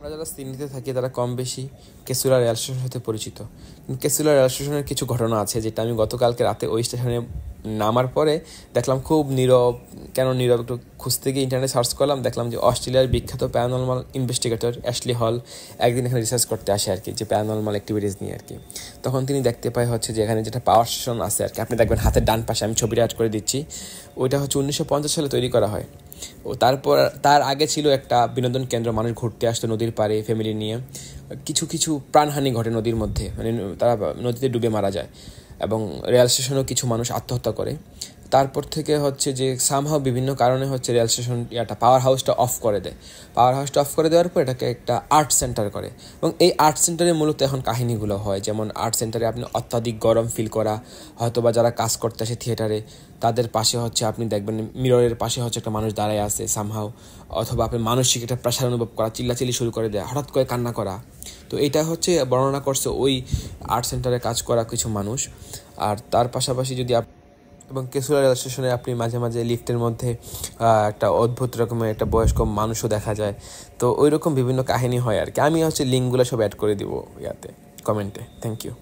আমরা যারা সিডনিতে থাকি তারা কম বেশি কেসুলা রেল স্টেশনের সাথে পরিচিত। কেসুলা রেল স্টেশনের কিছু ঘটনা আছে যেটা আমি গতকালকে রাতে ওই স্টেশনে নামার পরে দেখলাম খুব নীরব। কেন নীরব একটু খুঁজতে গিয়ে ইন্টারনেটে সার্চ করলাম, দেখলাম যে অস্ট্রেলিয়ার বিখ্যাত প্যারানর্মাল ইনভেস্টিগেটর অ্যাশলি হল একদিন এখানে রিসার্চ করতে আসে আর কি, যে প্যারানর্মাল অ্যাক্টিভিটিস নিয়ে আর কি। তখন তিনি দেখতে পায় হচ্ছে যে এখানে যেটা পাওয়ার স্টেশন আছে আর কি, আপনি দেখবেন হাতের ডান পাশে, আমি ছবিটা অ্যাড করে দিচ্ছি, ওইটা হচ্ছে 1950 সালে তৈরি করা হয়। ও তার আগে ছিল একটা বিনোদন কেন্দ্র, মানুষ ঘুরতে আসতো নদীর পাড়ে ফ্যামিলি নিয়ে। কিছু কিছু প্রাণহানি ঘটে নদীর মধ্যে, মানে তারা নদীতে ডুবে মারা যায়, এবং রেল স্টেশনেও কিছু মানুষ আত্মহত্যা করে। তারপর থেকে হচ্ছে যে সামহাও বিভিন্ন কারণে হচ্ছে রেল স্টেশন পাওয়ার হাউসটা অফ করে দেয়। পাওয়ার হাউসটা অফ করে দেওয়ার পর এটাকে একটা আর্ট সেন্টার করে, এবং এই আর্ট সেন্টারে মূলত এখন কাহিনীগুলো হয়। যেমন আর্ট সেন্টারে আপনি অত্যাধিক গরম ফিল করা, হয়তো বা যারা কাজ করতে আসে থিয়েটারে তাদের পাশে হচ্ছে আপনি দেখবেন মিররের পাশে হচ্ছে একটা মানুষ দাঁড়ায় আছে সামহাও, অথবা আপনি মানসিক একটা প্রেশার অনুভব করা, চিল্লাচিল্লি শুরু করে দেয়, হঠাৎ করে কান্না করা। তো এটা হচ্ছে বর্ণনা করছে ওই আর্ট সেন্টারে কাজ করা কিছু মানুষ। আর তার পাশাপাশি যদি এবং কেসুলা রেল স্টেশনে আপনি মাঝে মাঝে লিফটের মধ্যে একটা অদ্ভুত রকমের একটা বয়স্ক মানুষও দেখা যায়। তো ওই রকম বিভিন্ন কাহিনী হয় আর কি। আমি হচ্ছে লিঙ্কগুলো সব অ্যাড করে দিব কমেন্টে। Thank you.